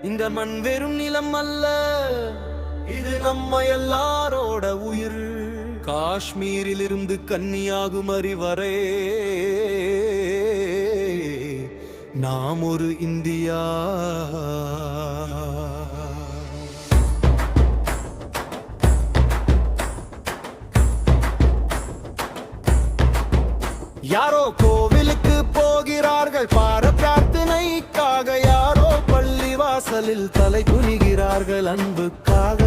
இந்த மண் வெறும் நிலம் அல்ல, இது நம்ம எல்லாரோட உயிர். காஷ்மீரிலிருந்து கன்னியாகுமரி வரை நாம் ஒரு இந்தியா. யாரோ கோவிலுக்கு போகிறார்கள் பார பிரார்த்தனைக்காக, யாரோ பள்ளி வாசலில் தலை குனிகிறார்கள் அன்புக்காக.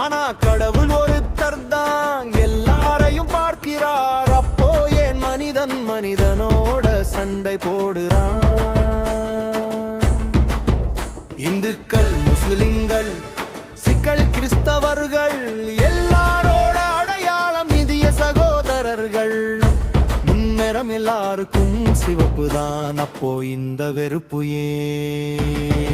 ஆனா கடவுள் ஒருத்தர் தான் எல்லாரையும் பார்க்கிறார். அப்போ ஏன் மனிதன் மனிதனோட சண்டை போடுறான்? இந்துக்கள், முஸ்லிம்கள், சிக்கள், கிறிஸ்தவர்கள் எல்லாரோட அடையாளம் இந்திய சகோதரர்கள். முன்னேறம் எல்லாருக்கும் சிவப்பு தான், அப்போ இந்த வெறுப்பு ஏன்?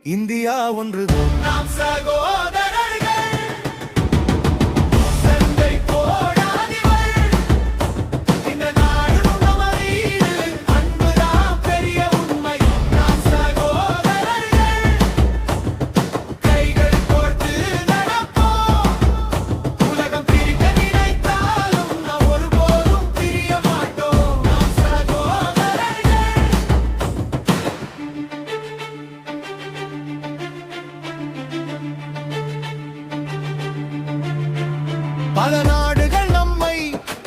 இந்தியா ஒன்றுதான். நாம் சகோதரர்கள், சண்டை போடாதீர்கள். இந்த நாடு நம்ம வீடு, அன்புதான் பெரிய உண்மை. நாம் சகோதரர்கள், கைகள் கோர்த்து நடப்போம். உலகம் பிரிக்க நினைத்தாலும் நாம் ஒருபோதும் பிரிய மாட்டோம். நாம் சகோதரர்கள். பல நாடுகள் நம்மை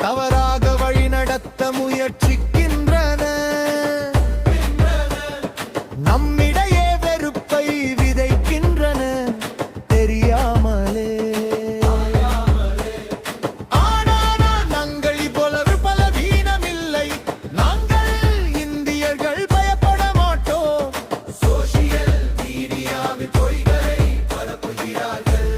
தவறாக வழிநடத்த முயற்சிக்கின்றன. நம்மிடையே வெறுப்பை விதைக்கின்றன தெரியாமலே. ஆனால் நாங்கள் போலவே பலவீனம் இல்லை. நாங்கள் இந்தியர்கள் பயப்பட மாட்டோம். சோசியல் மீடியாவில் பொய்களை பரப்புகிறார்கள்.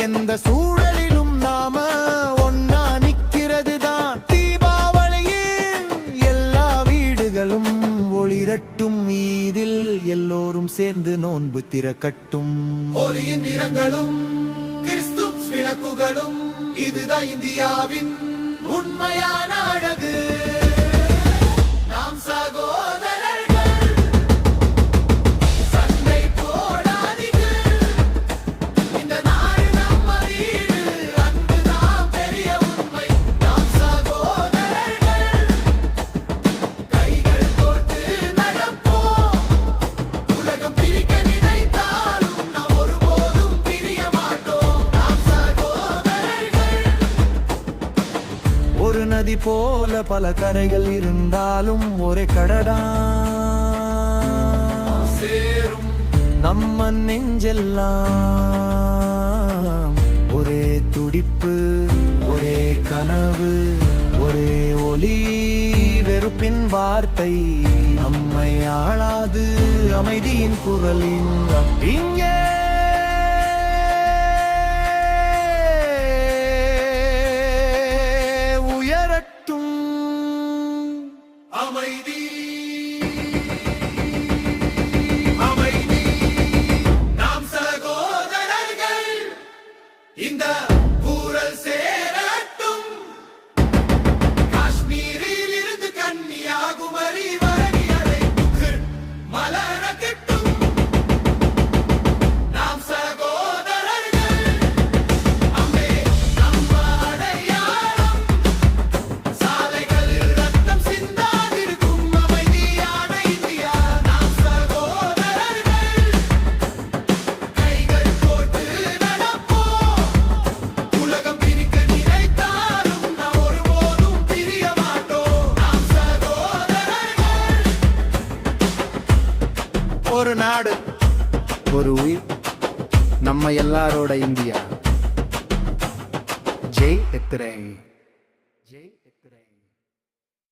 எந்த சூழலிலும் நாம ஒன்னா நிக்கிறது தான். தீபாவளியில் எல்லா வீடுகளும் ஒளிரட்டும். இதில் எல்லோரும் சேர்ந்து நோன்பு திறக்கட்டும். ஒளியின் நிறங்களும் கிறிஸ்தும் விளக்குகளும், இதுதான் இந்தியாவின் உண்மையான அழகு. நாம் சகோதரர்கள், சண்டை போடாதீர்கள். இந்த நாடு நம்ம வீடு, அன்புதான் பெரிய உண்மை. நாம் சகோதரர்கள், கைகள் கோர்த்து நடப்போம். உலகம் பிரிக்க நினைத்தாலும் நாம் ஒருபோதும் பிரிய மாட்டோம். நாம் சகோதரர்கள். ஒரு நதி போல பல கரைகள் இருந்தாலும் ஒரே கடதான் சேரும். நம்ம நெஞ்செல்லாம் ஒரே துடிப்பு, ஒரே கனவு, ஒரே ஒலி. வெறுப்பின் வார்த்தை நம்மை ஆளாது, அமைதியின் குரலின் இங்கே உயரட்டும். அமைதி, அமைதி. நாம் சகோதரர்கள், இந்த ஊரல் சேரட்டும். காஷ்மீரில் இருந்து கன்னியாகுமரி வரை அதை மலரட்டும். நாம் சகோதரர்கள், அம்மே நம்ம அடையாளம். சாலைகளில் ரத்தம் சிந்தாதிருக்கும் அமைதியான இந்தியா. நாம் சகோதரர்கள், கைகள் கோர்த்து நடப்போம். உலகம் பிரிக்க நினைத்தாலும் நாம் ஒருபோதும் பிரிய மாட்டோம். நாம் சகோதரர்கள். ஒரு நாடு, ஒரு உயிர். நம்ம எல்லாரோட இந்தியா. ஜெய் எத்திரை.